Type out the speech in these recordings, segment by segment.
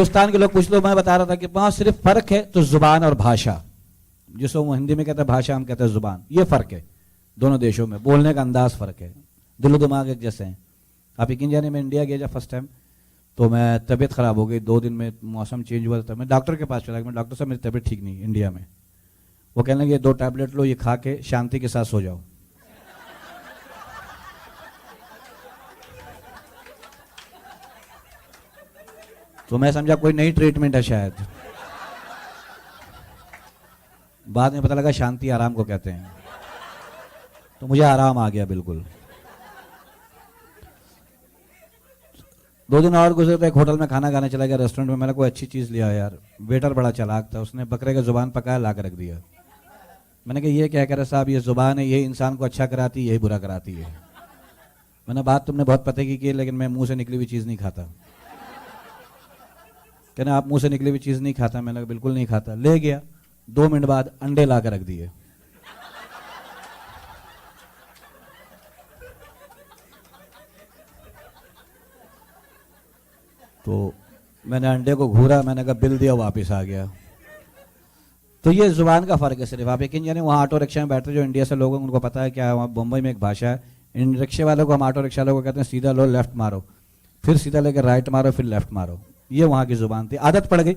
हिंदुस्तान के लोग पूछ लो, मैं बता रहा था कि वहां सिर्फ फर्क है तो जुबान और भाषा, जिसको वो हिंदी में कहते हैं भाषा, हम कहते हैं जुबान। ये फर्क है दोनों देशों में, बोलने का अंदाज फर्क है, दिलो दिमाग एक जैसे हैं। आप यकीन जाने, मैं इंडिया गया जब फर्स्ट टाइम, तो मैं तबीयत खराब हो गई 2 दिन में, मौसम चेंज हुआ था, मैं डॉक्टर के पास चला गया, मैं डॉक्टर साहब मेरी तबीयत ठीक नहीं इंडिया में। वो कहने लगे 2 टैबलेट लो, ये खा के शांति के साथ सो जाओ। तो मैं समझा कोई नई ट्रीटमेंट है शायद, बाद में पता लगा शांति आराम को कहते हैं, तो मुझे आराम आ गया बिल्कुल। 2 दिन और गुजरे तो एक होटल में खाना खाने चला गया, रेस्टोरेंट में। मैंने कोई अच्छी चीज लिया यार, वेटर बड़ा चालाक था, उसने बकरे का जुबान पकाया ला कर रख दिया। मैंने कहा ये क्या कह रहा साहब, ये जुबान है, ये इंसान को अच्छा कराती है, यही बुरा कराती है। मैंने बात तुमने बहुत पते की है, लेकिन मैं मुंह से निकली हुई चीज नहीं खाता। कहना आप मुंह से निकली हुई चीज नहीं खाता। मैंने कहा बिल्कुल नहीं खाता। ले गया, 2 मिनट बाद अंडे ला कर रख दिए। तो मैंने अंडे को घूरा, मैंने कहा बिल दिया, वापस आ गया। तो ये जुबान का फर्क है सिर्फ। आप यकीन जाने, वहाँ ऑटो रिक्शा में बैठते जो इंडिया से लोग हैं, उनको पता है क्या है, वहाँ बम्बई में एक भाषा है, इन रिक्शे वालों को, हम ऑटो रिक्शा वालों को कहते हैं सीधा लो लेफ्ट मारो, फिर सीधा लेकर राइट मारो, फिर लेफ्ट मारो। ये वहाँ की जुबान थी, आदत पड़ गई।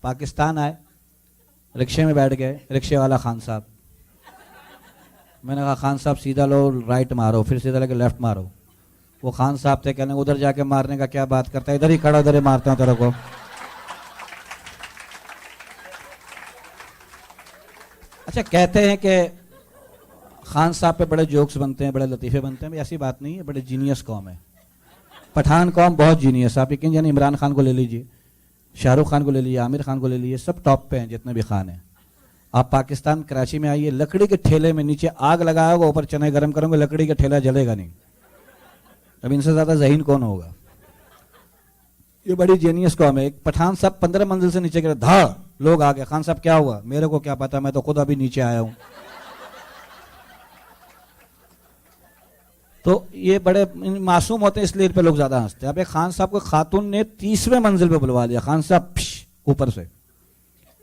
पाकिस्तान आए, रिक्शे में बैठ गए, रिक्शे वाला खान साहब, मैंने कहा खान साहब सीधा लो राइट मारो, फिर सीधा लेकर लेफ्ट मारो। वो खान साहब थे, कहने उधर जाके मारने का क्या बात करता है, इधर ही खड़ा, उधर ही मारता हूं तेरे को। अच्छा, कहते हैं कि खान साहब पे बड़े जोक्स बनते हैं, बड़े लतीफे बनते हैं, ऐसी बात नहीं है, बड़े जीनियस कौम है। पठान कौम बहुत जीनियस। आप यकीन जानिए, इमरान खान को ले लीजिए, शाहरुख खान को ले लीजिए, आमिर खान को ले लीजिए, सब टॉप पे हैं जितने भी खान हैं। आप पाकिस्तान कराची में आइए, लकड़ी के ठेले में नीचे आग लगाया होगा, ऊपर चने गर्म करोगे, लकड़ी का ठेला जलेगा नहीं। अब इनसे ज्यादा ज़हीन कौन होगा। ये बड़ी जीनियस कौम है। एक पठान साहब 15 मंजिल से नीचे गिरे, धाड़, लोग आ गए। खान साहब क्या हुआ? मेरे को क्या पता, मैं तो खुद अभी नीचे आया हूं। तो ये बड़े मासूम होते हैं, इसलिए इन पे लोग ज्यादा हंसते हैं। अब एक खान साहब को खातून ने 30वें मंजिल पे बुलवा लिया। खान साहब ऊपर से,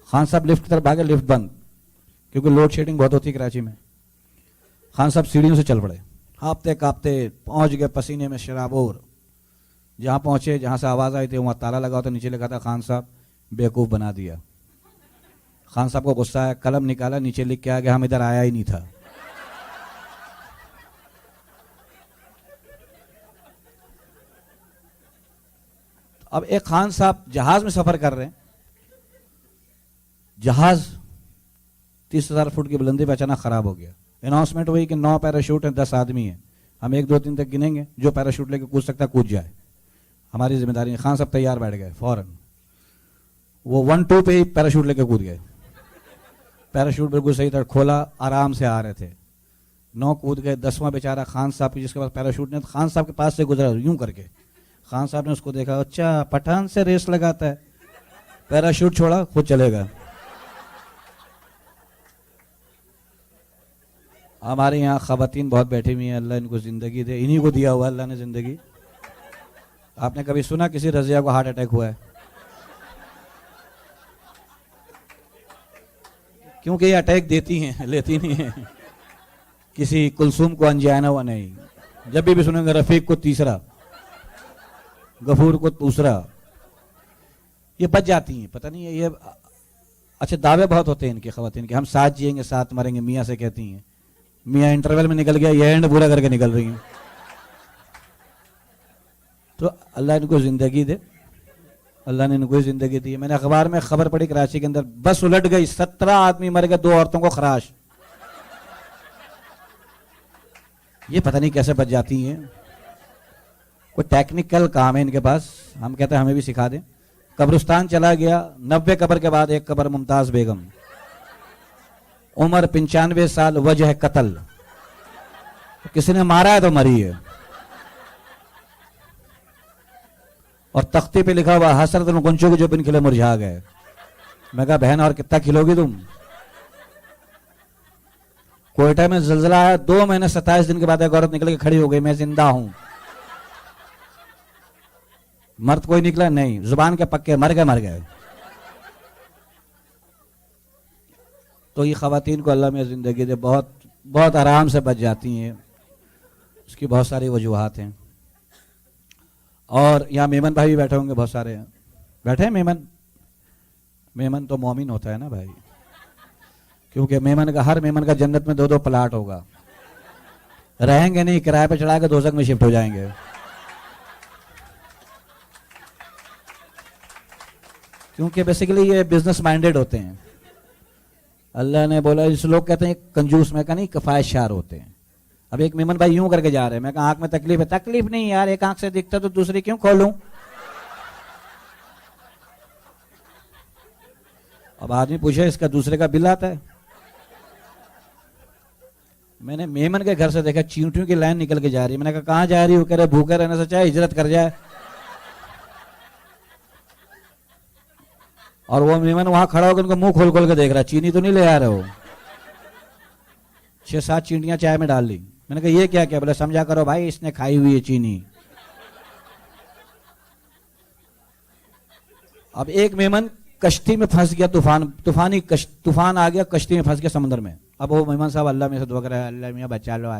खान साहब लिफ्ट की तरफ भागे, लिफ्ट बंद, क्योंकि लोड शेडिंग बहुत होती है कराची में। खान साहब सीढ़ियों से चल पड़े, कांपते कांपते पहुंच गए, पसीने में शराबोर। जहां पहुंचे, जहां से आवाज आई थी, वहां ताला लगा होता, नीचे लिखा था खान साहब बेवकूफ बना दिया। खान साहब को गुस्सा आया, कलम निकाला, नीचे लिख के आ गया हम इधर आया ही नहीं था। अब एक खान साहब जहाज में सफर कर रहे हैं, जहाज 30,000 फुट की बुलंदी पे अचानक खराब हो गया। अनाउंसमेंट हुई कि 9 पैराशूट हैं, 10 आदमी हैं, हम 1 2 3 तक गिनेंगे, जो पैराशूट लेके कूद सकता कूद जाए, हमारी जिम्मेदारी है। खान साहब तैयार बैठ गए, फौरन वो 1 2 पे ही पैराशूट लेके कूद गए। पैराशूट बिल्कुल सही था, खोला, आराम से आ रहे थे। 9 कूद गए, 10वां बेचारा खान साहब की, जिसके पास पैराशूट नहीं, खान साहब के पास से गुजरा यूं करके। खान साहब ने उसको देखा, अच्छा पठान से रेस लगाता है, पैराशूट छोड़ा, खुद चलेगा। हमारे यहाँ खवातीन बहुत बैठी हुई हैं, अल्लाह इनको जिंदगी दे, इन्हीं को दिया हुआ अल्लाह ने जिंदगी। आपने कभी सुना किसी रजिया को हार्ट अटैक हुआ है? क्योंकि ये अटैक देती हैं, लेती नहीं है। किसी कुलसूम को अंजाना हुआ नहीं, जब भी सुनेंगे रफीक को तीसरा, गफूर को दूसरा, ये बच जाती हैं। पता नहीं है ये, अच्छा दावे बहुत होते हैं इनके खवातीन के, हम साथ जिएंगे साथ मरेंगे, मियाँ से कहती हैं। मियाँ इंटरवल में निकल गया, ये एंड पूरा करके निकल रही हैं। तो अल्लाह इनको जिंदगी दे, अल्लाह ने इनको जिंदगी दी है। मैंने अखबार में खबर पढ़ी, कराची के अंदर बस उलट गई, 17 आदमी मर गए, 2 औरतों को खराश। ये पता नहीं कैसे बच जाती हैं, कोई टेक्निकल काम है इनके पास। हम कहते हैं हमें भी सिखा दें। कब्रिस्तान चला गया, 90 कब्र के बाद एक कब्र मुमताज बेगम, उम्र 95 साल, वजह कत्ल, किसी ने मारा है तो मरी है। और तख्ते पे लिखा हुआ हसरत गुंचों के जो बिन खिले मुरझा गए। मैं कहा बहन और कितना खिलोगी तुम? कोयटा में जलजला आया, 2 महीने 27 दिन के बाद एक औरत निकल के खड़ी हो गई, मैं जिंदा हूं। मर्द कोई निकला नहीं, जुबान के पक्के, मर गए। तो ये खवातीन को अल्लाह में ज़िंदगी दे, बहुत बहुत आराम से बच जाती हैं। उसकी बहुत सारी वजूहात हैं। और यहाँ मेमन भाई भी बैठे होंगे, बहुत सारे हैं बैठे हैं। मेमन तो मोमिन होता है ना भाई, क्योंकि हर मेमन का जन्नत में 2-2 प्लाट होगा। रहेंगे नहीं, किराए पे चढ़ा के दोज़ख में शिफ्ट हो जाएंगे। क्योंकि बेसिकली ये बिजनेस माइंडेड होते हैं। अल्लाह ने बोला, इस लोग कहते हैं कंजूस, में का नहीं, कफायशार होते हैं। अब एक मेमन भाई यूं करके जा रहे हैं, मैं कहा आंख में तकलीफ है। तकलीफ नहीं यार, एक आंख से दिखता तो दूसरी क्यों खोलूं। अब आदमी पूछे, इसका दूसरे का बिल आता है। मैंने मेमन के घर से देखा, चींटियों की लाइन निकल के जा रही है। मैंने कहा कहां जा रही हो? कह रहे भूखे रहने से चाहे हिजरत कर जाए। और वो मेमन वहां खड़ा होकर उनको मुंह खोल खोल के देख रहा, चीनी तो नहीं ले आ रहे हो। 6-7 चींटियां चाय में डाल ली। मैंने कहा ये क्या क्या? बोले समझा करो भाई, इसने खाई हुई है चीनी। अब एक मेमन कश्ती में फंस गया, तूफान आ गया, कश्ती में फंस गया समंदर में। अब वो मेमन साहब अल्लाह में से दुआ कर रहा है, अल्लाह मियां बचा लो,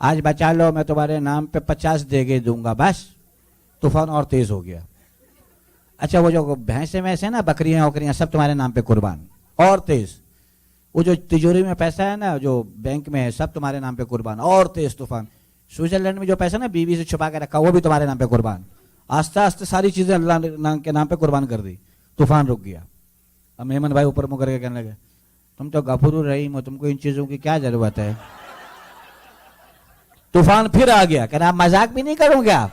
आज बचा लो, मैं तुम्हारे नाम पे 50 देगे दूंगा। बस तूफान और तेज हो गया। अच्छा, वो जो भैंसे वैसे ना, बकरियां वकरियां सब तुम्हारे नाम पे कुर्बान, और तेज। वो जो तिजोरी में पैसा है ना, जो बैंक में है, सब तुम्हारे नाम पे कुर्बान, और तेज तूफान। स्विट्जरलैंड में जो पैसा ना बीवी से छुपा के रखा, वो भी तुम्हारे नाम पे कुर्बान। आस्ते आस्ते सारी चीजें अल्लाह के नाम पे कुर्बान कर दी। तूफान रुक गया। अब मेमन भाई ऊपर मुंह करके कहने लगे, तुम तो गफूर रहीम हो, तुमको इन चीजों की क्या जरूरत है। तूफान फिर आ गया। कह रहा आप मजाक भी नहीं करोगे आप।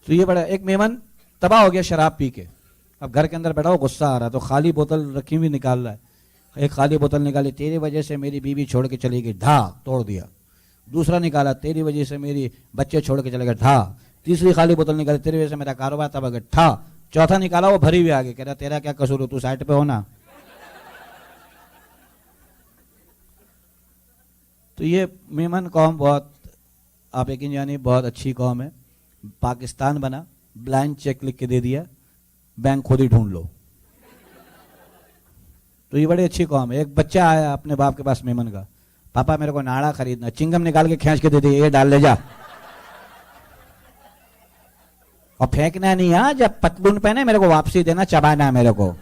तो ये बड़ा, एक मेमन तबाह हो गया शराब पी के। अब घर के अंदर बैठा हो, गुस्सा आ रहा, तो खाली बोतल रखी हुई निकाल रहा है। एक खाली बोतल निकाली, तेरी वजह से मेरी बीवी छोड़ के चली गई, ढा तोड़ दिया। दूसरा निकाला, तेरी वजह से मेरी बच्चे छोड़ के चले गए, ढा। तीसरी खाली बोतल निकाली, तेरी वजह से मेरा कारोबार तबाह गया, ठा। चौथा निकाला, वो भरी हुई आ गई। कह रहा तेरा क्या कसूर हो, तू साइड पे हो ना। तो ये मेमन कौम बहुत, आप यकीन जानिए, बहुत अच्छी कौम है। पाकिस्तान बना, ब्लैंक चेक लिख के दे दिया, बैंक खुद ही ढूंढ लो। तो ये बड़ी अच्छी कौम है। एक बच्चा आया अपने बाप के पास मेमन का, पापा मेरे को नाड़ा खरीदना, चिंगम निकाल के खींच के दे दिया, ये डाल ले जा। और फेंकना नहीं, हाँ, जब पतलून पहने मेरे को वापसी देना, चबाना है मेरे को।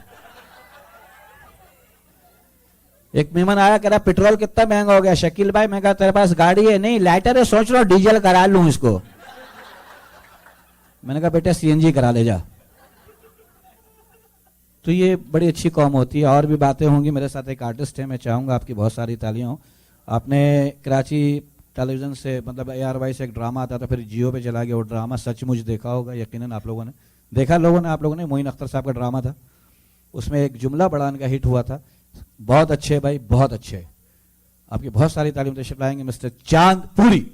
एक मेमन आया, कह रहा पेट्रोल कितना महंगा हो गया शकील भाई। मैं कहा तेरे पास गाड़ी है? नहीं, लाइटर है, सोच लो डीजल करा लूं इसको। मैंने कहा बेटा सीएनजी करा ले जा। तो ये बड़ी अच्छी कौम होती है। और भी बातें होंगी। मेरे साथ एक आर्टिस्ट है, मैं चाहूंगा आपकी बहुत सारी तालियां हो। आपने कराची टेलीविजन से, मतलब ARY से एक ड्रामा आता था, फिर जियो पे चला गया। वो ड्रामा सचमुच देखा होगा यकीनन आप लोगों ने देखा। आप लोगों ने मोइन अख्तर साहब का ड्रामा था, उसमें एक जुमला बड़ा इनका हिट हुआ था। बहुत अच्छे भाई, बहुत अच्छे। आपकी बहुत सारी तालीम तशरीफ लाएंगे मिस्टर चांदपुरी।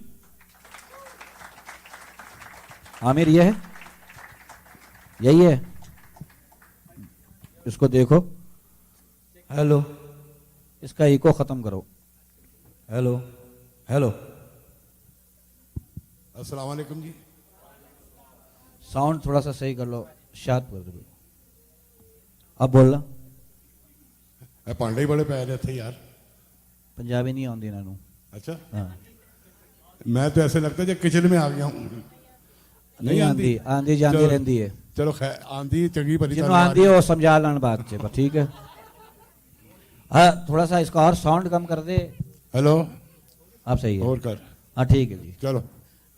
आमिर ये है, यही है, इसको देखो। हेलो, इसका इको खत्म करो। हेलो हेलो, अस्सलाम वालेकुम जी। साउंड थोड़ा सा सही कर लो, शाद कर दो। अब बोलना। भांडे ही बड़े पै रहे थे यार। पंजाबी नहीं आती इन्होंने। अच्छा, हाँ, मैं तो ऐसे लगता है जब किचन में आ गया हूँ। नहीं आंदी, आंदी जाती चलो, रहती है। चलो खैर, आंधी चंगी भली जिन्होंने आंदी है वो समझा लान बात से, ठीक है। हाँ, थोड़ा सा इसका और साउंड कम कर दे। हेलो, आप सही है और कर। हाँ ठीक है जी। चलो,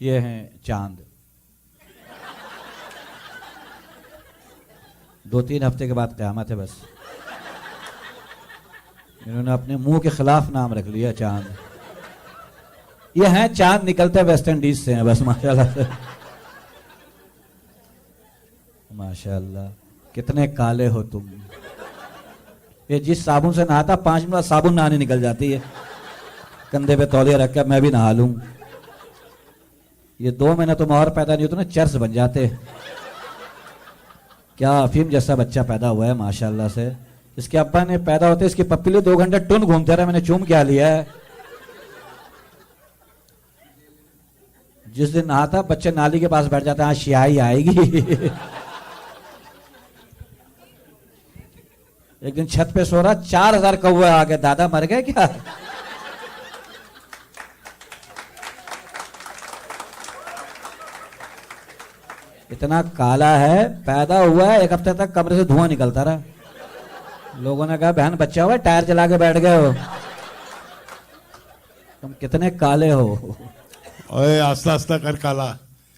ये हैं चांद। 2-3 हफ्ते के बाद क़यामत है बस। इन्होंने अपने मुंह के खिलाफ नाम रख लिया चांद। ये हैं चांद, निकलते वेस्ट इंडीज से हैं बस, माशाल्लाह से। माशाल्लाह, कितने काले हो तुम। ये जिस साबुन से नहाता 5 मिनट साबुन नहाने निकल जाती है। कंधे पे तौलिया रख के मैं भी नहा लूं। ये 2 महीना तुम और पैदा नहीं होते ना, चर्स बन जाते। क्या अफीम जैसा बच्चा पैदा हुआ है माशाल्लाह से। इसके अब्बा ने पैदा होते इसकी पप्पी लिए 2 घंटे टुन घूमते रहे, मैंने चूम क्या लिया है। जिस दिन नहाता बच्चे नाली के पास बैठ जाते हैं, हाँ स्याही आएगी। एक दिन छत पे सो रहा, 4000 कौवे आ गए, दादा मर गए क्या? इतना काला है, पैदा हुआ है 1 हफ्ते तक कमरे से धुआं निकलता रहा। लोगों ने कहा बहन बच्चा हुआ, टायर चला के बैठ गए हो, तुम कितने काले हो। ओए आस्ता आस्ता कर काला,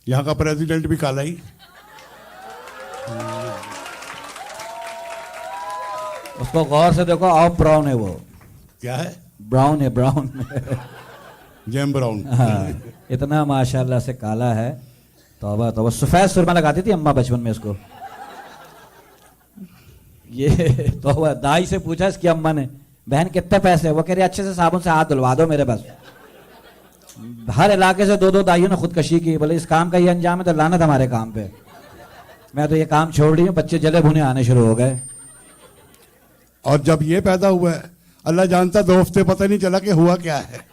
यहाँ का प्रेसिडेंट भी काला ही। उसको गौर से देखो, ऑफ ब्राउन है वो। क्या है? ब्राउन है, ब्राउन। GeM brown. हाँ, इतना माशाल्लाह से काला है। तौबा तौबा, सफेद सुरमा लगाती थी अम्मा बचपन में इसको। ये तौबा, दाई से पूछा इसकी अम्मा ने, बहन कितने पैसे? वो कह रही अच्छे से साबुन से हाथ धुलवा दो मेरे बस। हर इलाके से 2-2 दाइयों ने खुदकशी की। बोले इस काम का ये अंजाम है तो लानत हमारे काम पे। मैं तो ये काम छोड़ रही हूँ, बच्चे जले भुने आने शुरू हो गए। और जब ये पैदा हुआ है, अल्लाह जानता 2 हफ्ते पता नहीं चला कि हुआ क्या है।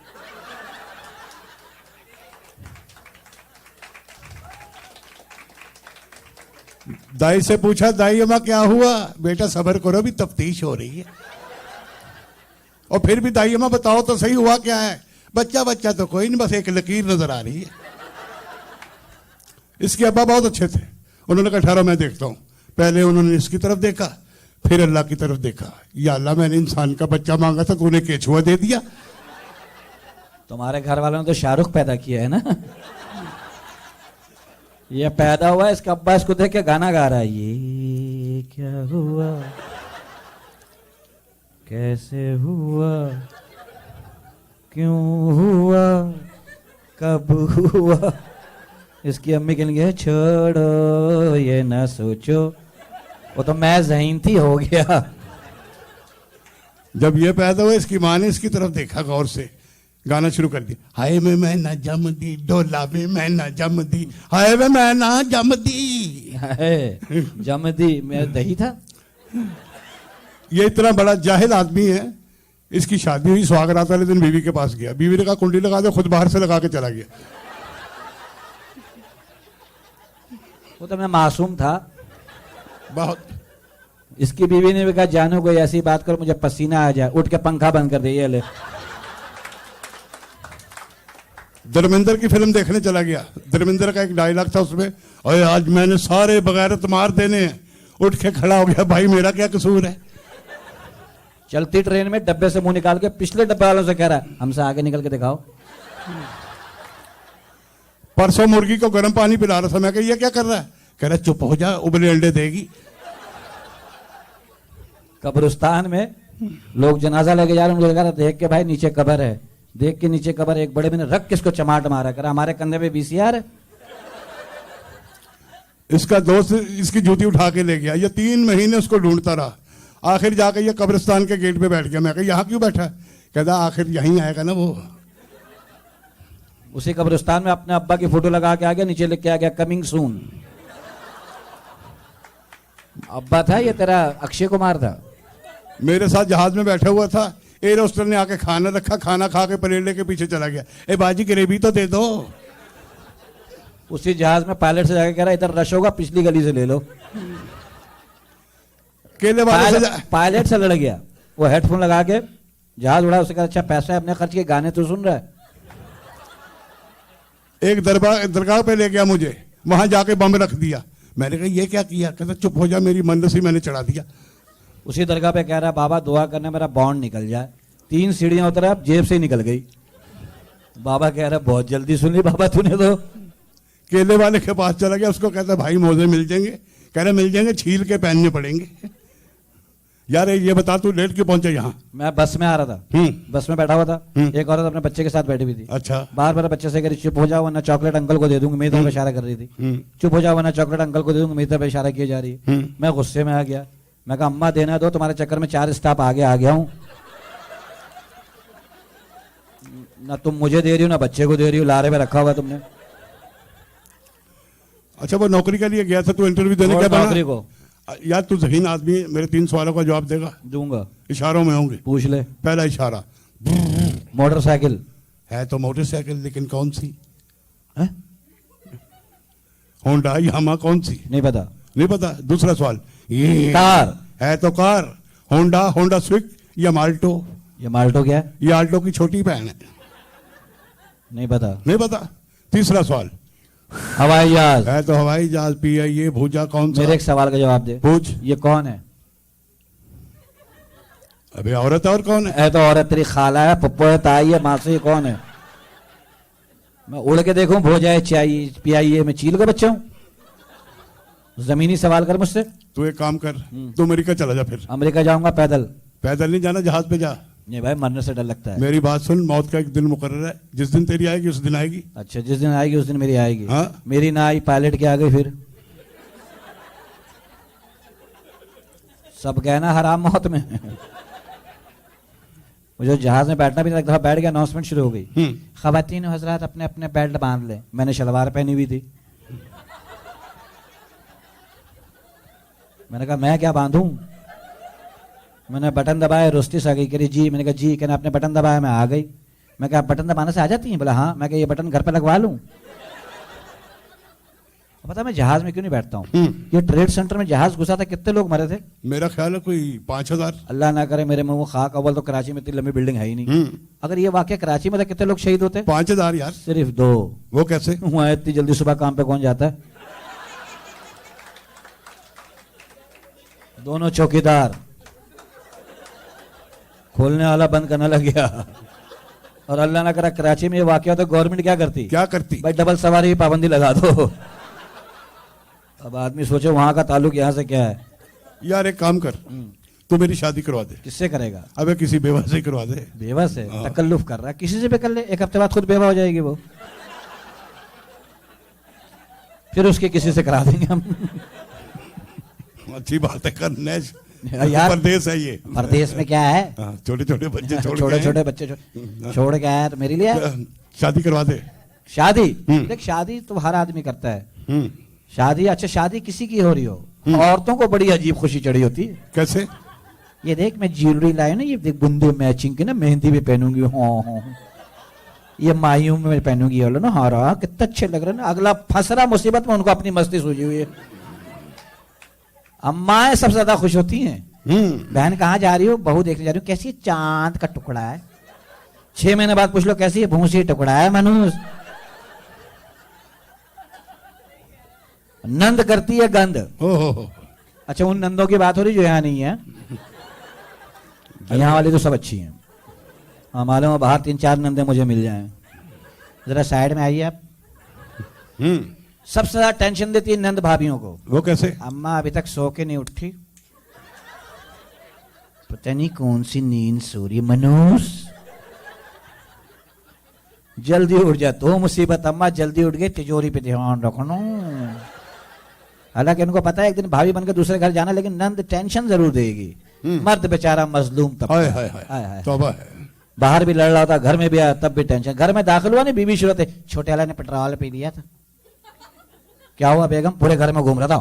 दाई से पूछा, दाई अम्मा क्या हुआ? बेटा सब्र करो, भी तफ्तीश हो रही है। और फिर भी दाई अम्मा बताओ तो सही हुआ क्या है? बच्चा बच्चा तो कोई नहीं, बस एक लकीर नजर आ रही है। इसके अब्बा बहुत अच्छे थे, उन्होंने कहा ठहरो मैं देखता हूं। पहले उन्होंने इसकी तरफ देखा, फिर अल्लाह की तरफ देखा। या अल्लाह, मैंने इंसान का बच्चा मांगा था, तूने केचुआ दे दिया। तुम्हारे घर वालों ने तो शाहरुख पैदा किया है ना। ये पैदा हुआ, इसका अब्बा इसको देख के गाना गा रहा है, ये क्या हुआ, कैसे हुआ, क्यों हुआ, कब हुआ। इसकी अम्मी के लिए छोड़ो ये ना सोचो, वो तो मैं ज़हीन थी हो गया। जब ये पैदा हुआ, इसकी माँ ने इसकी तरफ देखा गौर से, गाना शुरू कर दिया। हाय में मैं ना जम दी, डोला में मैं ना जम दी, हाय में मैं ना जम दी। जम दी, मैं दही था। ये इतना बड़ा जाहिल आदमी है। इसकी शादी हुई, सुहागरात वाले दिन बीवी के पास गया, बीवी ने कहा कुंडली लगा दो, खुद बाहर से लगा के चला गया। वो तो मैं मासूम था बहुत। इसकी बीवी ने भी कहा जानू कोई ऐसी बात करो मुझे पसीना आ जाए, उठ के पंखा बंद कर दे। ये ले, धर्मेंद्र की फिल्म देखने चला गया। धर्मेंद्र का एक डायलॉग था उसमें, और आज मैंने सारे बगैरत मार देने हैं। उठ के खड़ा हो गया, भाई मेरा क्या कसूर है? चलती ट्रेन में डब्बे से मुंह निकाल के पिछले डब्बे वालों से कह रहा है हमसे आगे निकल के दिखाओ। परसों मुर्गी को गर्म पानी पिला रहा था, मैं कहा ये क्या कर रहा है? कह रहा चुप हो जा, उबले अंडे देगी। कब्रिस्तान में लोग जनाजा लेके जा रहे हैं, मुझे कह रहा देख के भाई नीचे कब्र है, देख के नीचे कब्र। एक बड़े मैंने रख किसको चमाट मारा, करा हमारे कंधे पे VCR है। इसका दोस्त इसकी जूती उठा के ले गया, ये 3 महीने उसको ढूंढता रहा। आखिर जाकर ये कब्रिस्तान के गेट पे बैठ गया। मैं कहा यहाँ क्यों बैठा? कहता आखिर यहीं आएगा ना वो। उसी कब्रिस्तान में अपने अब्बा की फोटो लगा के आ गया, नीचे लिख के आ गया कमिंग सून। अब्बा था ये तेरा अक्षय कुमार था। मेरे साथ जहाज में बैठा हुआ था, एयर होस्टर ने आके खाना रखा, खाना खा के प्लेट लेके पीछे चला गया। ए बाजी ग्रेवी तो दे दो। उसी जहाज में पायलट से जाके कह रहा इधर रश होगा, पिछली गली से ले लो। केले वाले से पायलट से लड़ गया। वो हेडफोन लगा के जहाज उड़ा, उससे कहा अच्छा पैसा है अपने खर्च के, गाने तो सुन रहा है। एक दरगाह पे ले गया मुझे, वहां जाके बम रख दिया। मैंने कहा ये क्या किया? कहता चुप हो जा, मेरी मन से मैंने चढ़ा दिया। उसी दरगाह पे कह रहा बाबा दुआ करने मेरा बॉन्ड निकल जाए। 3 सीढ़ियां उतरा, अब जेब से ही निकल गई। बाबा कह रहा बहुत जल्दी सुन ली बाबा तूने तो। केले वाले के पास चला गया, उसको कहता भाई मोजे मिल जाएंगे? कह रहे मिल जाएंगे, छील के पहनने पड़ेंगे। यार ये बता तू लेट क्यों पहुंचा यहाँ? मैं बस में आ रहा था, बस में बैठा हुआ था। एक औरत अपने बच्चे के साथ बैठी हुई थी। अच्छा। बार बार बच्चे से कह रही चुप हो जाओ वरना चॉकलेट अंकल को दे दूंगी, मेरी तरफ इशारा कर रही थी। चुप हो जाओ वरना चॉकलेट अंकल को दे दूंगी, मेरी तरफ इशारा किया जा रही है। मैं गुस्से में आ गया, मैं कहा अम्मा देना दो, तुम्हारे चक्कर में 4 स्टॉप आगे आ गया हूँ। ना तुम मुझे दे रही हो ना बच्चे को दे रही हो, लारे में रखा हुआ तुमने। अच्छा वो नौकरी के लिए गया था, तू इंटरव्यू देने क्या नौकरी को? यार तू ज़हीन आदमी है, मेरे 3 सवालों का जवाब देगा? दूंगा। इशारों में होंगे। पूछ ले। पहला इशारा मोटरसाइकिल है तो मोटरसाइकिल, लेकिन कौन सी है? होंडा यामा कौन सी? नहीं पता। नहीं पता। दूसरा सवाल, ये कार। है तो कार। होंडा, होंडा स्विफ्ट या माल्टो? ये माल्टो क्या है? ये आल्टो की छोटी बहन है। नहीं पता। नहीं पता। तीसरा सवाल, हवाई जहाज। है तो हवाई जहाज। PIA भूजा कौन सा? मेरे एक सवाल का जवाब दे। पूछ। ये कौन है? अबे औरत और कौन है? है तो औरत तेरी खाला है, पप्पो है, ताई है, मासी है, कौन है? मैं उड़ के देखूं भोजा है, चाहिए PIA में चील का बच्चा हूं? जमीनी सवाल कर मुझसे। तू एक काम कर, तू अमेरिका चला जा। फिर अमेरिका जाऊंगा पैदल। पैदल नहीं जाना, जहाज पे जा। नहीं भाई, मरने से डर लगता है। मेरी बात सुन, मौत का एक दिन मुकर्रर है, जिस दिन तेरी आएगी उस दिन आएगी। अच्छा, जिस दिन आएगी उस दिन मेरी आएगी। हाँ? मेरी ना आई, पायलट के आ गई, फिर सब कहना हराम मौत में। मुझे जहाज में बैठना भी नहीं लगता। बैठ गया, अनाउंसमेंट शुरू हो गई। खवातीन हजरात अपने अपने बेल्ट बांध ले। मैंने शलवार पहनी हुई थी। मैंने कहा मैं क्या बांधूं? मैंने बटन दबाया, रोस्टिस आ गई। कह रही जी। मैंने कहा जी। कहना आपने बटन दबाया, मैं आ गई। मैं कहा बटन दबाने से आ जाती हैं? बोला हाँ। मैं कहा ये बटन घर पे लगवा लूं? पता मैं जहाज में क्यों नहीं बैठता हूँ? ये ट्रेड सेंटर में जहाज घुसा था, कितने लोग मरे थे? मेरा ख्याल है कोई 5000। अल्लाह ना करे मेरे मुंह खाक। अव्वल तो कराची में इतनी लंबी बिल्डिंग है ही नहीं। अगर ये वाकया कराची में था, कितने लोग शहीद होते? 5000 यार। सिर्फ 2। वो कैसे? वहां इतनी जल्दी सुबह काम पे कौन जाता है? दोनों चौकीदार। खोलने वाला बंद करने लग गया। और अल्लाह ना करा कराची में ये वाकया तो गवर्नमेंट क्या करती? क्या करती? भाई डबल सवारी की पाबंदी लगा दो। अब आदमी सोचे वहां का ताल्लुक यहाँ से क्या है। यार एक काम कर, तू मेरी शादी करवा दे। किससे करेगा? अबे किसी बेवा से करवा दे। बेवा से? तकल्लुफ कर रहा है। किसी से भी कर ले, एक हफ्ते बाद खुद बेवा हो जाएगी वो। फिर उसके किसी से करा देंगे हम। अच्छी बात है, करने यार परदेश है ये। परदेश में क्या है? छोटे छोटे बच्चे छोड़ छोटे के छोटे बच्चे छोड़ के आया तो मेरे लिए शादी करवा दे। शादी देख, शादी तो हर आदमी करता है। शादी, अच्छा शादी किसी की हो रही हो, औरतों को बड़ी अजीब खुशी चढ़ी होती है। कैसे? ये देख मैं ज्वेलरी लाया ना, ये देख बुंदे मैचिंग की ना, मेहंदी भी पहनूंगी। हाँ, ये मायूं में पहनूंगी। बोलो ना हारा कितना अच्छे लग रहे ना। अगला फंस रहा मुसीबत में, उनको अपनी मस्ती सूझी हुई है। अम्माएं सबसे ज्यादा खुश होती हैं। बहन कहाँ जा रही हो? बहू देखने जा रही हूँ। कैसी? चांद का टुकड़ा है। 6 महीने बाद पूछ लो कैसी है? भूसी टुकड़ा है मनुष। नंद करती है गंद। अच्छा उन नंदों की बात हो रही जो यहाँ नहीं है। यहाँ वाली तो सब अच्छी हैं। हाँ मालूम है, बाहर 3-4 नंदे मुझे मिल जाएं। जरा साइड में आइए आप। सबसे ज्यादा टेंशन देती है नंद भाभियों को। वो कैसे? अम्मा अभी तक सो के नहीं उठी, पता नहीं कौन सी नींद सो रही। मनोज जल्दी उठ जा। तो मुसीबत, अम्मा जल्दी उठ गई, तिजोरी पे ध्यान रखना। हालांकि उनको पता है एक दिन भाभी बनकर दूसरे घर जाना, लेकिन नंद टेंशन जरूर देगी। मर्द बेचारा मजलूम तब तौबा है। बाहर भी लड़ रहा था, घर में भी आया तब भी टेंशन। घर में दाखिल हुआ नहीं, बीवी शुरू थे, छोटे वाला ने पेट्रोल पी लिया था। क्या हुआ बेगम? पूरे घर में घूम रहा था।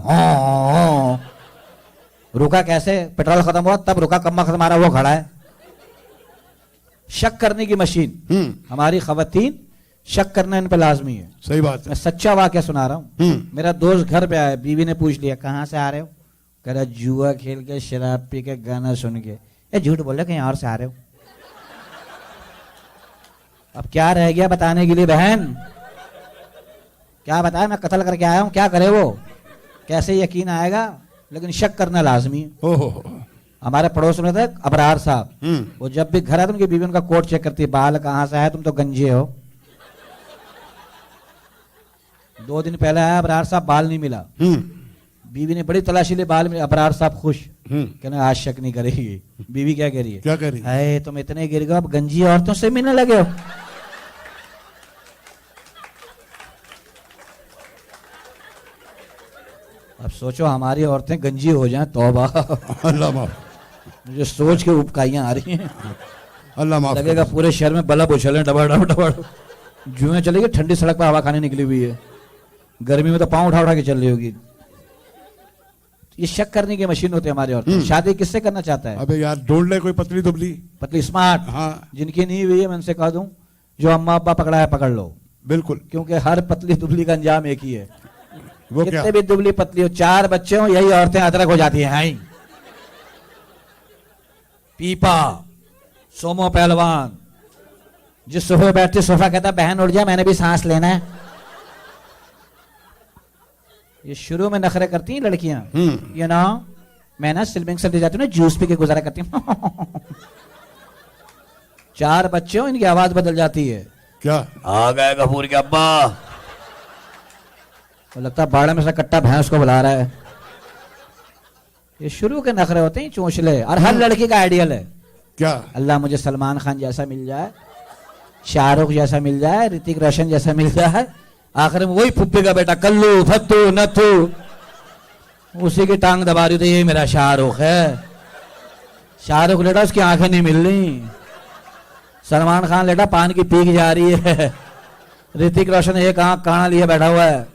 रुका कैसे? पेट्रोल खत्म हुआ तब रुका। कम्मा खत्म आ रहा, वो खड़ा है। शक करने की मशीन। हमारी खवातीन शक करना इन पे लाजमी है। सही बात है। मैं सच्चा वाकया सुना रहा हूँ। मेरा दोस्त घर पे आया, बीवी ने पूछ लिया कहाँ से आ रहे हो? कह रहा जुआ खेल के, शराब पी के, गाना सुन के। ये झूठ बोल रहे कहीं और से आ रहे हो। अब क्या रह गया बताने के लिए बहन? क्या बताया? मैं कत्ल करके आया हूं, क्या करे वो? कैसे यकीन आएगा? लेकिन शक करना लाजमी है। हमारे पड़ोस में थे अबरार साहब। वो जब भी घर आते उनकी बीवी उनका कोट चेक करती है, बाल कहां से आए? तुम तो गंजे हो। 2 दिन पहले आया अबरार साहब, बाल नहीं मिला। बीवी ने बड़ी तलाशी ली, बाल मिले। अबरार साहब खुश, कहना आज शक नहीं करेगी। बीवी क्या कह रही है? क्या कह रही है? तुम इतने गिर गए, अब गंजी औरतों से मिलने लगे हो। अब सोचो हमारी औरतें गंजी हो जाएं, तौबा। अल्लाह माफ। मुझे सोच के उपकाइयां आ रही हैं। अल्लाह माफ। लगेगा पूरे शहर में बल्ब उछल डबड़ डबड़ डबड़। जुएं चलेगी, ठंडी सड़क पर हवा खाने निकली हुई है। गर्मी में तो पांव उठा उठा के चल रही होगी। ये शक करने की मशीन होती है हमारी औरतें। शादी किससे करना चाहता है? अबे यार ढूंढ ले कोई पतली दुबली, पतली स्मार्ट। हाँ। जिनकी नहीं हुई है मैं उनसे कह दूं, जो अम्मा अब्बा पकड़ा है पकड़ लो। बिल्कुल। क्योंकि हर पतली दुबली का अंजाम एक ही है। वो क्या? कितने भी दुबली पतली हो, 4 बच्चे हो, यही औरतें अदरक हो जाती हैं। हाई पीपा, सोमो पहलवान, जिस सोफे बैठते सोफा कहता बहन उठ जा, मैंने भी सांस लेना है। ये शुरू में नखरे करती हैं लड़कियां, ये ना मैं ना स्विमिंग से ले जाती हूँ ना, जूस पी के गुजारा करती हूँ। 4 बच्चे हो, इनकी आवाज बदल जाती है। क्या? आ गए गफूर के अब्बा। तो लगता है बाड़े में से कट्टा भैंस को बुला रहा है। ये शुरू के नखरे होते हैं चोंचले, और हर लड़की का आइडियल है। क्या? अल्लाह मुझे सलमान खान जैसा मिल जाए, शाहरुख जैसा मिल जाए, ऋतिक रोशन जैसा मिल जाए, आखिर में वही फुप्पी का बेटा कल्लू फत्तू नथू, उसी की टांग दबा रही थी, ये मेरा शाहरुख है। शाहरुख लेटा, उसकी आंखें नहीं मिल रही। सलमान खान लेटा, पान की पीक जा रही है। ऋतिक रोशन एक आंख काना लिए बैठा हुआ है।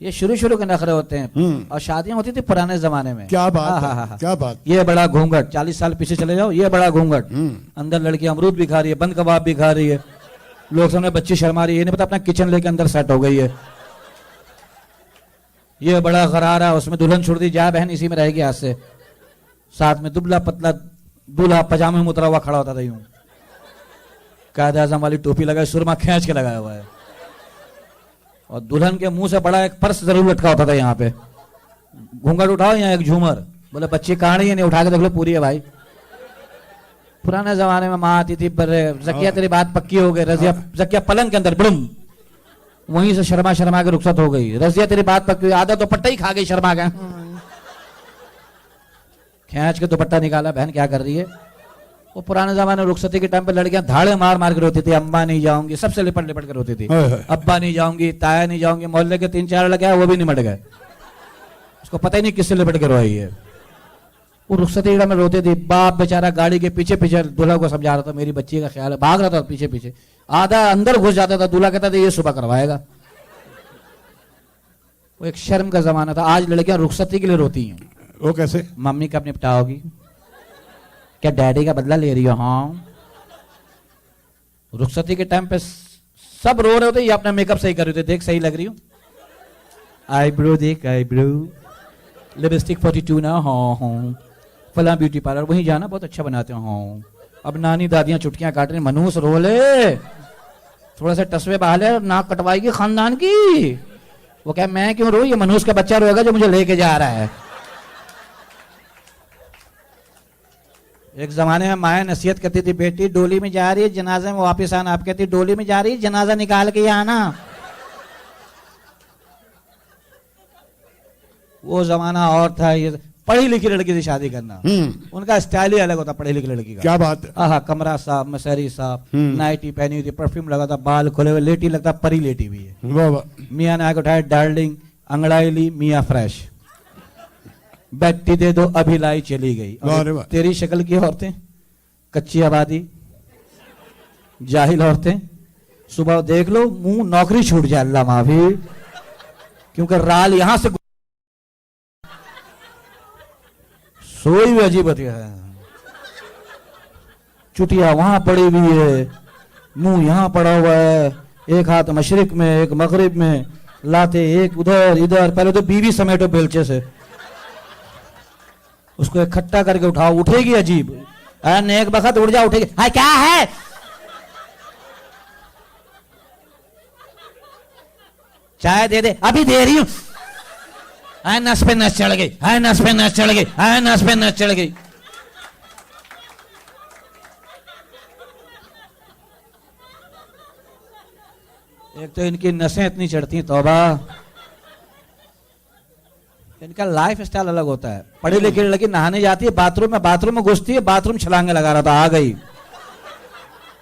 ये शुरू शुरू के नखरे होते हैं। और शादियां होती थी पुराने जमाने में। क्या बात है? क्या बात? ये बड़ा घूंघट, 40 साल पीछे चले जाओ, ये बड़ा घूंघट, अंदर लड़की अमरूद भी खा रही है, बंद कबाब भी खा रही है, लोग सामने बच्ची शर्मा रही है, ये नहीं पता अपना किचन लेके अंदर सेट हो गई है। ये बड़ा गरारा, उसमें दुल्हन छोड़ दी, जा बहन इसी में रहेगी आज से। साथ में दुबला पतला दूल्हा पजामे में उतरा हुआ खड़ा होता था, यूं कायदे आजम वाली टोपी लगाए, सुरमा खींच के लगाया हुआ है, और दुल्हन के मुंह से बड़ा एक पर्स जरूर लटका होता था यहाँ पे। घूंघट उठाओ, यहाँ एक झूमर, बोले बच्ची कहानी है, नहीं उठा के देख लो, पूरी है भाई। पुराने जमाने में माँ आती थी, पर जकिया तेरी बात पक्की हो गई, रजिया जकिया पलंग के अंदर बुड़म, वहीं से शर्मा शर्मा के रुखसत हो गई। रजिया तेरी बात पक्की हुई, आधा दुपट्टा ही खा गई शर्मा का, खींच के दुपट्टा निकाला, बहन क्या कर रही है। वो पुराने जमाने में रुखसती के टाइम पे लड़कियां धाड़े मार मार के रोती थी, अम्मा नहीं जाऊंगी, सबसे लिपट लिपट के रोती थी, अब्बा नहीं जाऊंगी, ताया नहीं जाऊंगी। मोहल्ले के 3-4 लड़के आए, वो भी निमट गए, उसको पता ही नहीं किससे लिपट के रोई है। वो रुखसती में रोते थे, बाप बेचारा गाड़ी के पीछे पीछे दूल्हा को समझा रहा था, मेरी बच्ची का ख्याल है, भाग रहा था पीछे पीछे, आधा अंदर घुस जाता था, दूल्हा कहता था ये सुबह करवाएगा। वो एक शर्म का जमाना था। आज लड़कियां रुखसती के लिए रोती हैं। वो कैसे? मम्मी कब निपटाओगी, क्या डैडी का बदला ले रही हो? हाँ, रुखसती के टाइम पे सब रो रहे होते, ये अपना मेकअप सही कर रहे थे, देख सही लग रही हूँ, आईब्रो देख, आईब्रो, लिपस्टिक 42 ना, हाँ हाँ, फला ब्यूटी पार्लर, वहीं जाना, बहुत अच्छा बनाते हो, हाँ। अब नानी दादियां चुटकियां काट रही, मनूस रो ले, थोड़ा सा टसवे बहा ले, नाक कटवाएगी खानदान की। वो क्या, मैं क्यों रो, ये मनूस का बच्चा रोएगा जो मुझे लेके जा रहा है। एक जमाने में माया नसीहत करती थी, बेटी डोली में जा रही है, जनाजे में वापस आना। आप कहती डोली में जा रही है, जनाजा निकाल के आना। वो जमाना और था। ये पढ़ी लिखी लड़की से शादी करना, उनका स्टाइल ही अलग होता, पढ़ी लिखी लड़की का। क्या बात? आहा, कमरा साफ, मसहरी साफ, नाइटी पहनी हुई थी, परफ्यूम लगा था, बाल खोले हुए, लेटी लगता परी लेटी हुई है। वाह वाह। मियाँ ने आके उठाया, डार्लिंग, अंगड़ाई ली, मियाँ फ्रेश, बैठी दे दो, अभी लाई, चली गई। और तेरी शक्ल की औरतें, कच्ची आबादी, जाहिल औरतें, सुबह देख लो मुंह नौकरी छूट जाए, अल्लाह माफी, क्योंकि राल यहां से सोई हुई अजीब होती है, चुटिया वहां पड़ी हुई है, मुंह यहां पड़ा हुआ है, एक हाथ मशरिक में, एक मगरिब में, लाते एक उधर इधर। पहले तो बीवी समेटो बेलचे से, उसको इकट्ठा करके उठाओ, उठेगी अजीब, नेक बखत उठ जा, उठेगी, हाँ क्या है, चाय दे दे, अभी दे रही हूं, नस पे नस चढ़ गई, नस पे नस चढ़ गई, नस पे नस चढ़ गई। एक तो इनकी नसें इतनी चढ़ती हैं, तौबा। इनका लाइफ स्टाइल अलग होता है। पढ़ी लिखी लड़की नहाने जाती है, बाथरूम में घुसती है, बाथरूम छलांगे लगा रहा था, आ गई,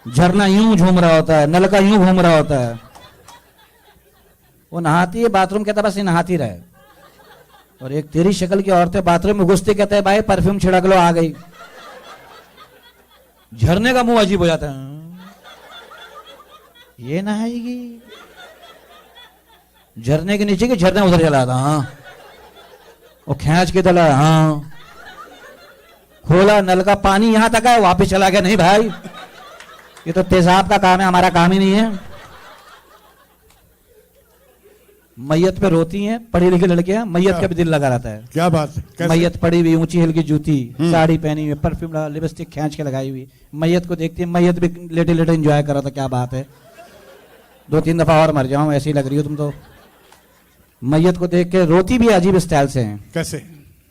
झरना यूं झूम रहा होता है, नलका यूं घूम रहा होता है, वो नहाती है, बाथरूम कहता बस ये नहाती रहे। और एक तेरी शक्ल की औरतें बाथरूम में घुसती, कहते हैं भाई परफ्यूम छिड़क लो, आ गई, झरने का मुंह अजीब हो जाता है, ये नहाएगी, झरने के नीचे के झरना उधर चला था, हाँ, वो खींच के डला, हाँ, खोला नल का पानी यहां तक है, वापस चला गया, नहीं भाई ये तो तेजाब का काम है, हमारा काम ही नहीं है। मैयत पे रोती हैं पढ़ी लिखी लड़कियां, मैयत का भी दिल लगा रहता है। क्या बात है, कैसे? मैयत पड़ी हुई, ऊंची हिल की जूती, साड़ी पहनी हुई, परफ्यूम लगा, लिपस्टिक खींच के लगाई हुई, मैयत को देखती है, मैयत भी लेटे लेटे एंजॉय कर रहा था। क्या बात है, 2-3 दफा और मर जाऊं, ऐसी लग रही हो तुम तो। मैयत को देख के रोती भी अजीब स्टाइल से हैं। कैसे?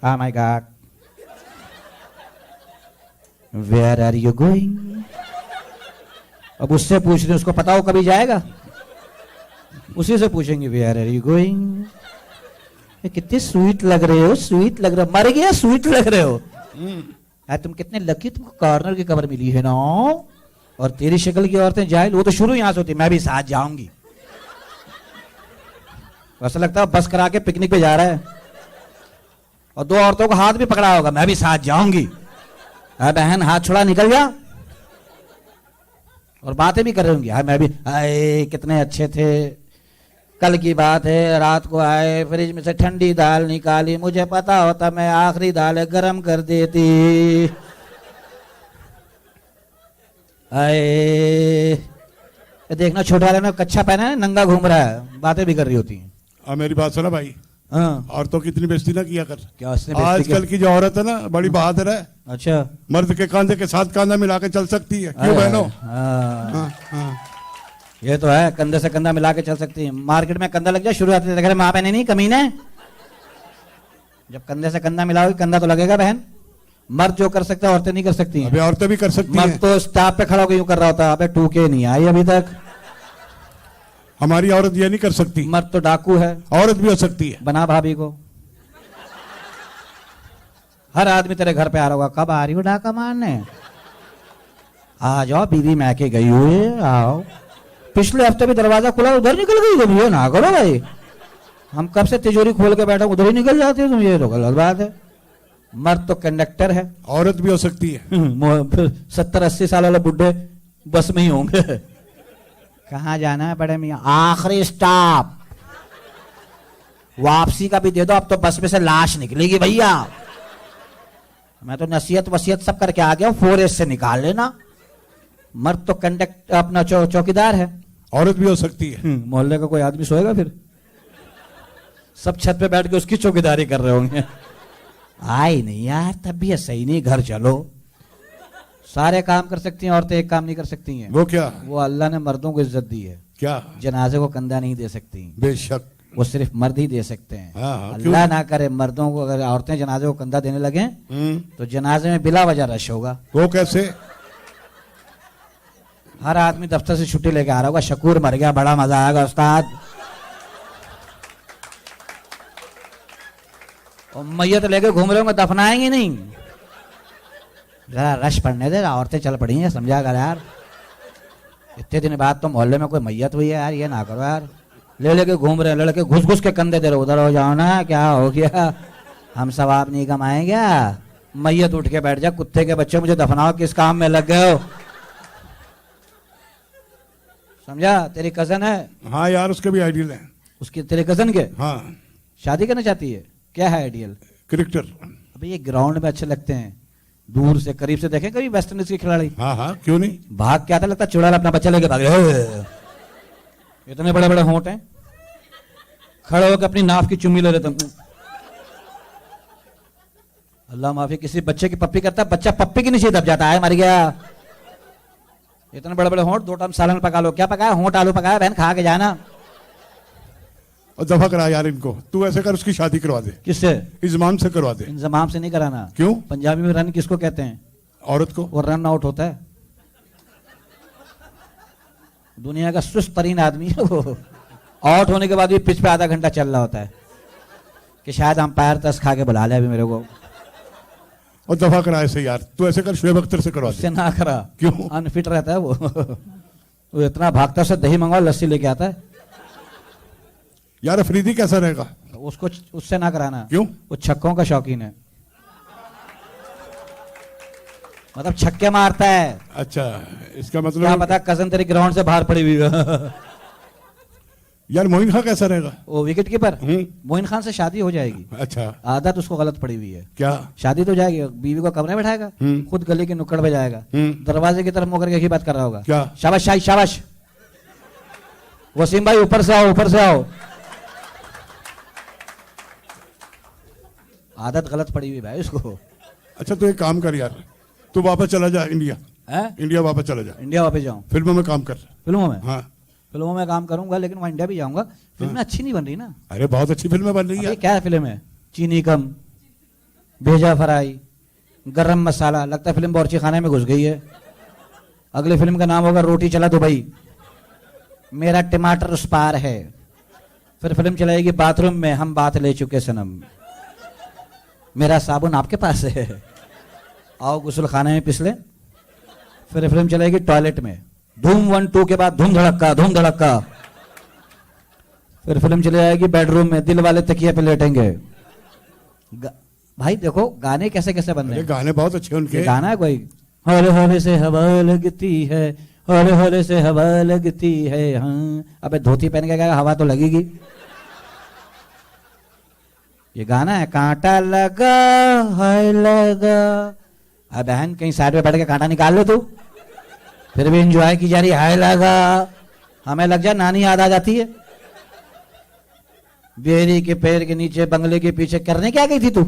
Oh my God, where are you going? अब उससे पूछ रहे, उसको पता हो कभी जाएगा, उसी से पूछेंगे where are you going? कितने स्वीट लग रहे हो, स्वीट लग रहे हो, मर गया स्वीट लग रहे हो यार, तुम कितने लकी, तुमको कॉर्नर की कवर मिली है ना। और तेरी शक्ल की औरतें जाहिल, वो तो शुरू यहां से होती, मैं भी साथ जाऊंगी। ऐसा लगता है बस करा के पिकनिक पे जा रहा है, और 2 औरतों को हाथ भी पकड़ा होगा, मैं भी साथ जाऊंगी। अरे बहन हाथ छुड़ा, निकल जा। और बातें भी कर रही होंगी, हाँ मैं भी, आए कितने अच्छे थे, कल की बात है, रात को आए, फ्रिज में से ठंडी दाल निकाली, मुझे पता होता मैं आखिरी दाल गरम कर देती। आए देखना, छोटे वाले ने कच्छा पहना है, नंगा घूम रहा है, बातें भी कर रही होती हैं। अब मेरी बात सुना भाई, हाँ औरतों की इतनी बेइज्जती ना किया कर। क्या उसने बेइज्जती आजकल की जो औरत है ना, बड़ी बहादुर है। अच्छा, मर्द के कांधे के साथ कांधा मिला के चल सकती है, क्यों बहनों? हाँ, हाँ, हाँ। ये तो है, कंधे से कंधा मिला के चल सकती है। मार्केट में कंधा लग जाए, शुरुआत में देख रहे माँ पहने नहीं, कमीने। जब कंधे से कंधा मिलाओगे, कंधा तो लगेगा बहन। मर्द जो कर सकता है, औरतें नहीं कर सकती हैं। अभी औरतें भी कर सकती मर्द हैं। तो स्टाफ पे खड़ा होकर यूं कर रहा होता है, अबे टूके नहीं आई अभी तक। हमारी औरत ये नहीं कर सकती। मर्द तो डाकू है। औरत भी हो सकती है। बना भाभी को, हर आदमी तेरे घर पे आ रहा होगा, कब आ रही हो डाका मारने, आ जाओ बीवी मैके गई हुई है, आओ। पिछले हफ्ते भी दरवाजा खुला, उधर निकल गई, कभी ये ना करो भाई, हम कब से तिजोरी खोल के बैठा, उधर ही निकल जाते हो तुम, ये तो गलत बात है। मर्द तो कंडक्टर है। औरत भी हो सकती है। 70-80 साल वाले बुढ़े बस में ही होंगे। कहाँ जाना है बड़े मियाँ? आखिरी स्टॉप, वापसी का भी दे दो, अब तो बस में से लाश निकलेगी भैया। मैं तो नसीहत वसीयत सब करके आ गया, 4S से निकाल लेना। मर्द तो कंडक्टर अपना चौकीदार है। औरत भी हो सकती है। मोहल्ले का कोई आदमी सोएगा फिर? सब छत पे बैठ के उसकी चौकीदारी कर रहे होंगे। आई नहीं यार, तबीयत सही नहीं, घर चलो। सारे काम कर सकती हैं औरतें, एक काम नहीं कर सकती हैं। वो क्या? वो अल्लाह ने मर्दों को इज्जत दी है। क्या? जनाजे को कंधा नहीं दे सकती, बेशक। वो सिर्फ मर्द ही दे सकते हैं। हाँ, अल्लाह ना करे मर्दों को, अगर औरतें जनाजे को कंधा देने लगे तो जनाजे में बिला वजह रश होगा। वो कैसे? हर आदमी दफ्तर से छुट्टी लेके आ रहा होगा, शकूर मर गया, बड़ा मजा आएगा उस्ताद। और मैयत लेके घूम रहे होंगे, दफनाएंगे नहीं। जरा रश पड़ने दे, औरतें चल पड़ी हैं, समझा कर यार। इतने दिन बाद तो मोहल्ले में कोई मैयत हुई है यार, ये ना करो यार। ले लेके घूम रहे हैं लड़के, घुस घुस के कंधे दे रहे, उधर हो जाओ ना, क्या हो गया, हम सवाब नहीं कमाएं क्या? मैयत उठ के बैठ जा, कुत्ते के बच्चे मुझे दफनाओ, किस काम में लग गए हो? समझा? तेरी कजन है। हाँ यार, उसके भी आइडियल है। उसकी, तेरे कजन के हाँ। शादी करना चाहती है? क्या है आइडियल? क्रिकेटर। अबे ये ग्राउंड में अच्छे लगते हैं, दूर से करीब से देखें कभी वेस्ट इंडीज के खिलाड़ी? हाँ हाँ, क्यों नहीं। भाग क्या था, लगता है चुड़ैल अपना बच्चा लेके भाग रहे। इतने बड़े बड़े होंठ हैं, खड़े होकर अपनी नाफ की चुम्मी ले रहे थे। अल्लाह माफी, किसी बच्चे की पप्पी करता है, बच्चा पप्पी के नीचे दब जाता है, मर गया। इतने बड़े बड़े होंठ, 2 टाइम सालन पका लो। क्या पकाया? होंठ आलू पकाया, बहन खा के जाना। और दफा करा यार इनको। तू ऐसे कर, उसकी शादी करवा दे। किससे? इजमाम से करवा दे। इंजमाम से नहीं कराना। क्यों? पंजाबी में रन किसको कहते हैं? औरत को। वो रन आउट होता है। दुनिया का सुस्त तरीन आदमी है वो। आउट होने के बाद भी पिच पे आधा घंटा चल रहा होता है कि शायद अंपायर तस खा के बुला ले अभी मेरे को। और दफा करा ऐसे यार। तू ऐसे कर, शुएब अख्तर से करवा दे। उससे ना करा। क्यों? अनफिट रहता है वो। वो इतना भागता से दही मंगवा, लस्सी लेके आता है। यार अफरीदी कैसा रहेगा? उसको उससे ना कराना। क्यों? वो छक्कों का शौकीन है, मतलब छक्के मारता है। अच्छा, इसका क्या मतलब पता कजन तेरी ग्राउंड से बाहर पड़ी हुई है। यार मोइन खान कैसा रहेगा? वो विकेट कीपर। मोइन खान से शादी हो जाएगी। अच्छा। आदत उसको गलत पड़ी हुई है। क्या? शादी तो जाएगी, बीवी को कमरे में बैठाएगा, खुद गली के नुक्कड़ पे जाएगा, दरवाजे की तरफ मुकर के ही बात कर रहा होगा। क्या? शाबाश शाही शाबाश, वसीम भाई ऊपर से आओ, ऊपर से आओ। आदत गलत पड़ी हुई भाई उसको। अच्छा तो एक काम कर यार, तू वापस चला जा इंडिया, है इंडिया वापस चला जा, इंडिया वापस जाऊं? फिल्मों में काम कर। फिल्मों में? हाँ फिल्मों में काम करूंगा, लेकिन वहां इंडिया भी जाऊंगा। फिल्में अच्छी नहीं बन रही ना। अरे बहुत अच्छी फिल्में बन रही अबे है। क्या फिल्म है? चीनी कम, भेजा फ्राई, गरम मसाला। लगता है फिल्म बावर्ची खाने में घुस गई है। अगली फिल्म का नाम होगा रोटी चला दुबई, मेरा टमाटर उस पार है। फिर फिल्म चलाएगी बाथरूम में हम बात ले चुके सनम, मेरा साबुन आपके पास है, आओ गुस्ल खाने में पिसले। फिर फिल्म चलाएगी टॉयलेट में, धूम 1 2 के बाद धूम धड़क्का धूम धड़क्का। फिर फिल्म चली जाएगी बेडरूम में, दिल वाले तकिए पे लेटेंगे। भाई देखो गाने कैसे कैसे बन रहे अरे हैं। गाने बहुत अच्छे उनके। ये गाना है कोई, हौले हौले से हवा लगती है, हौले हौले से हवा लगती है। हाँ अबे धोती पहन के क्या हवा तो लगेगी। ये गाना है कांटा लगा है लगा। अब बहन कहीं साइड पे बैठ के कांटा निकाल लो तू, फिर भी एंजॉय की जा रही हाय लगा। हमें लग जा नानी याद आ जाती है। बेरी के पेड़ के नीचे बंगले के पीछे करने क्या गई थी तू?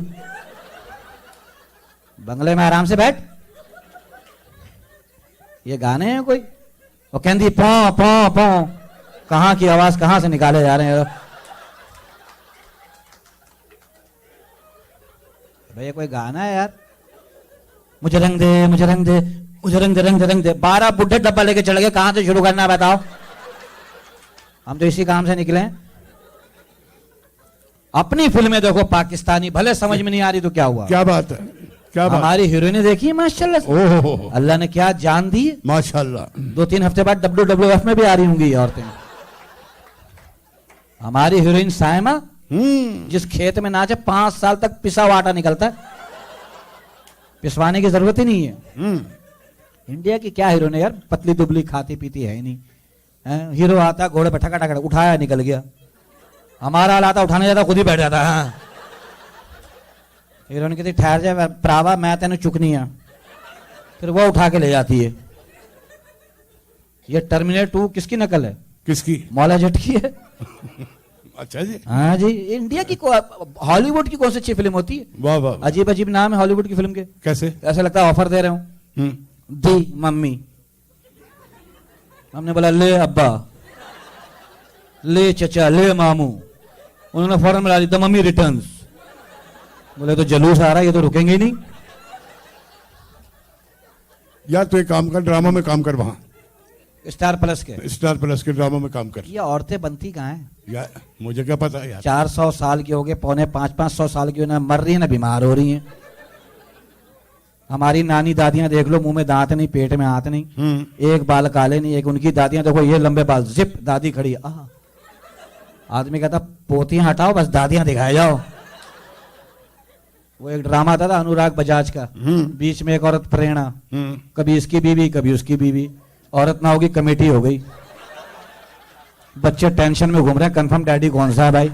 बंगले में आराम से बैठ। ये गाने हैं कोई? वो कहती पौ पौ पौ, कहां की आवाज कहां से निकाले जा रहे हैं भैया? कोई गाना है यार? मुझे रंग दे मुझे रंग दे मुझे रंग दे रंग दे रंग दे। 12 बुढ़े डब्बा लेके चले गए, कहां से शुरू करना है बताओ? हम तो इसी काम से निकले हैं। अपनी फिल्में देखो पाकिस्तानी, भले समझ में नहीं आ रही तो क्या हुआ? क्या बात है, क्या बात। हमारी हीरोइने देखी है माशाल्लाह से। ओहो अल्लाह ने क्या जान दी है। माशाल्लाह। 2-3 हफ्ते बाद WWF में भी आ रही होंगी ये औरतें। हमारी हीरोइन साइमा, जिस खेत में नाचे 5 साल तक पिसा हुआ आटा निकलता है, पिसवाने की जरूरत ही नहीं है। इंडिया की क्या हीरोइन है यार, पतली दुबली खाती पीती है ही नहीं। हीरो आता घोड़े पर ठका ठका उठाया निकल गया। हमारा हाल आता उठाने जाता खुद ही बैठ जाता है। हीरोइन कहती ठहर जाए प्रावा मैं तेन चुकनी है, फिर वो उठा के ले जाती है। ये टर्मिनेटर 2 किसकी नकल है? किसकी? मौला जट की है। अच्छा जी। हाँ जी। इंडिया की हॉलीवुड की कौन सी अच्छी फिल्म होती है? वाह वाह। अजीब अजीब नाम है हॉलीवुड की फिल्म के। कैसे? ऐसा लगता है ऑफर दे रहे हूं। दी मम्मी, हमने बोला ले अब्बा, ले चचा, ले मामू, उन्होंने फौरन मिला दी द मम्मी रिटर्न्स। बोले तो जलूस आ रहा है, ये तो रुकेंगे ही नहीं। यार तो एक काम कर, ड्रामा में काम कर, वहां स्टार प्लस के, स्टार प्लस के ड्रामा में काम कर। ये औरतें बनती कहाँ हैं? यार मुझे क्या पता यार। 400 साल की हो गए, पौने 500 साल की, ना मर रही है ना बीमार हो रही हैं। हमारी नानी दादियां देख लो, मुंह में दांत नहीं, पेट में हाथ नहीं, एक बाल काले नहीं। एक उनकी दादियां देखो, ये लंबे बाल, जिप दादी खड़ी। आदमी कहता पोतियां हटाओ बस दादियां दिखाए जाओ। वो एक ड्रामा था अनुराग बजाज का, बीच में एक औरत प्रेरणा, कभी इसकी बीवी कभी उसकी बीवी, औरत ना होगी कमेटी हो गई। बच्चे टेंशन में घूम रहे हैं, कंफर्म डैडी कौन सा है भाई?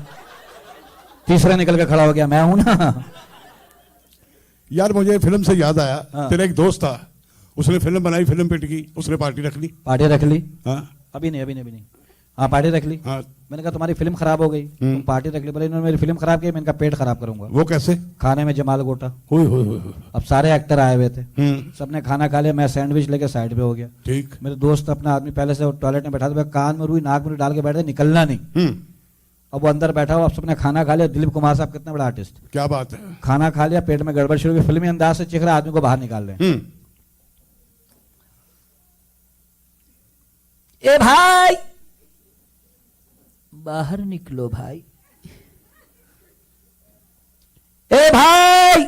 तीसरा निकल के खड़ा हो गया, मैं हूं ना। यार मुझे फिल्म से याद आया, हाँ। तेरा एक दोस्त था, उसने फिल्म बनाई, फिल्म पिट गई, उसने पार्टी रख ली। पार्टी रख ली? हाँ अभी नहीं। हाँ पार्टी रख ली। हाँ। मैंने कहा तुम्हारी फिल्म खराब हो गई, तुम पार्टी रख ली। बोले इन्होंने मेरी फिल्म खराब की, मैं इनका पेट खराब करूंगा। वो कैसे? खाने में जमाल गोटा। हुई। अब सारे एक्टर आए हुए थे, सबने खाना खा लिया, मैं सैंडविच लेके साइड पे हो गया। ठीक। मेरे दोस्त अपना आदमी पहले से टॉयलेट में बैठा था, कान में रुई नाक में रुई डाल के बैठे, निकलना नहीं। अब वो अंदर बैठा हुआ, अब सबने खाना खा लिया। दिलीप कुमार साहब कितना बड़ा आर्टिस्ट, क्या बात है। खाना खा लिया, पेट में गड़बड़ शुरू हुई, फिल्मी अंदाज से चिख रहा, आदमी को बाहर निकाल रहे हैं। ए भाई बाहर निकलो भाई, ए भाई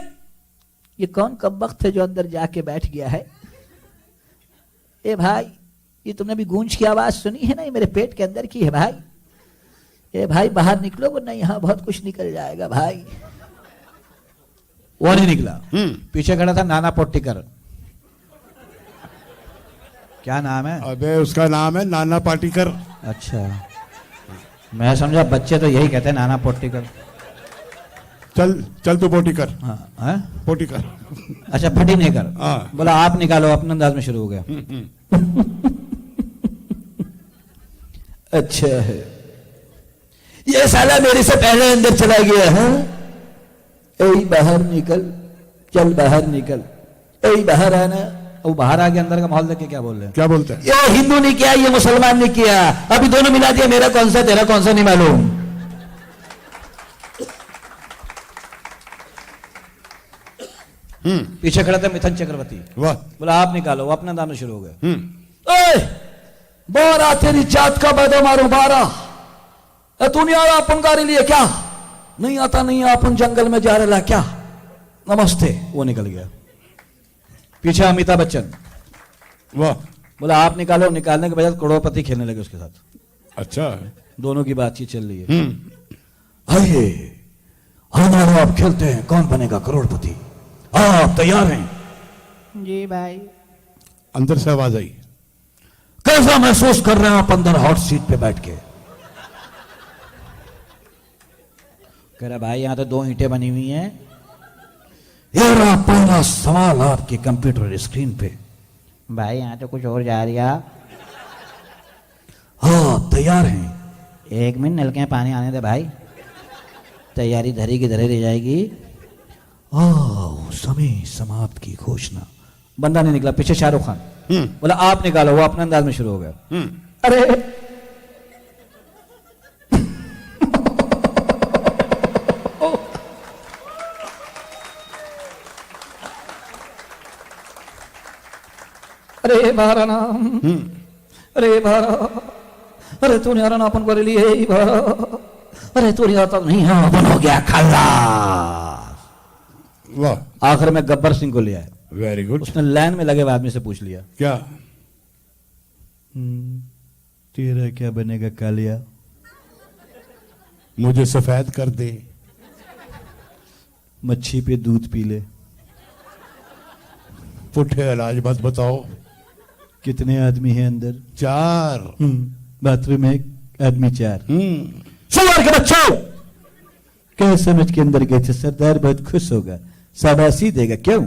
ये कौन कब वक्त है जो अंदर जाके बैठ गया है? ए भाई ये तुमने भी गूंज की आवाज सुनी है ना, ये मेरे पेट के अंदर की है भाई। ए भाई बाहर निकलो वरना यहां बहुत कुछ निकल जाएगा भाई। वो नहीं निकला। पीछे खड़ा था नाना पोट्टिकर। क्या नाम है? अबे उसका नाम है नाना पाटेकर। अच्छा, मैं समझा बच्चे तो यही कहते हैं नाना पोट्टिकर। चल चल तू पोटी कर। हाँ पोटी कर। अच्छा फटी नहीं कर। हाँ। बोला आप निकालो, अपने अंदाज में शुरू हो गया। अच्छा है, ये साला मेरे से पहले अंदर चला गया है। ए बाहर निकल, चल बाहर निकल, ए बाहर आना। वो बाहर आके अंदर का माहौल देख के क्या बोल रहे हैं? क्या बोलते हैं? ये हिंदू ने किया, ये मुसलमान ने किया, अभी दोनों मिला दिया, मेरा कौन सा तेरा कौन सा नहीं मालूम। पीछे खड़े थे मिथुन चक्रवर्ती, वाह। बोला आप निकालो, वो अपना दाना शुरू हो गए। बारह तेरी जात का बदे मारो 12, तू नहीं आया अपन गाड़ी लिए क्या? नहीं आता नहीं, अपन जंगल में जा रहा क्या? नमस्ते। वो निकल गया। पीछे अमिताभ बच्चन, वाह। बोला आप निकालो। निकालने के बजाय करोड़पति खेलने लगे उसके साथ। अच्छा। दोनों की बातचीत चल रही है। आइए हमारा आप खेलते हैं, कौन बनेगा करोड़पति? आप तैयार हैं? जी भाई। अंदर से आवाज आई, कैसा महसूस कर रहे हैं आप अंदर हॉट सीट पे बैठ के? कह रहा भाई यहां तो 2 ईंटें बनी हुई हैं। ये रहा पहला सवाल आपके कंप्यूटर स्क्रीन पे। भाई यहाँ तो कुछ और जा रहा। हाँ तैयार हैं? 1 मिनट नलके में पानी आने दे भाई, तैयारी धरी की धरी रह जाएगी। आओ समय समाप्त की घोषणा। बंदा नहीं निकला। पीछे शाहरुख खान, बोला आप निकालो। वो अपने अंदाज में शुरू हो गया। अरे अरे भारा नाम, अरे भारा, अरे तू नहीं आ रहा ना अपन को ले लिए भारा, अरे तू नहीं आता नहीं है, अपन हो गया खल्लास। वाह। आखिर में गब्बर सिंह को लिया है। Very good. उसने लाइन में लगे हुए आदमी से पूछ लिया, क्या? तेरा क्या बनेगा कालिया? मुझे सफेद कर दे। मच्छी पे दूध पी ले। पुठे इलाज मत बताओ। कितने आदमी हैं अंदर? 4। बाथरूम में 1 आदमी 4। हम्म। सुअर के बच्चों, क्या समझ के अंदर गए थे? सरदार बहुत खुश होगा, शाबाशी देगा। क्यों?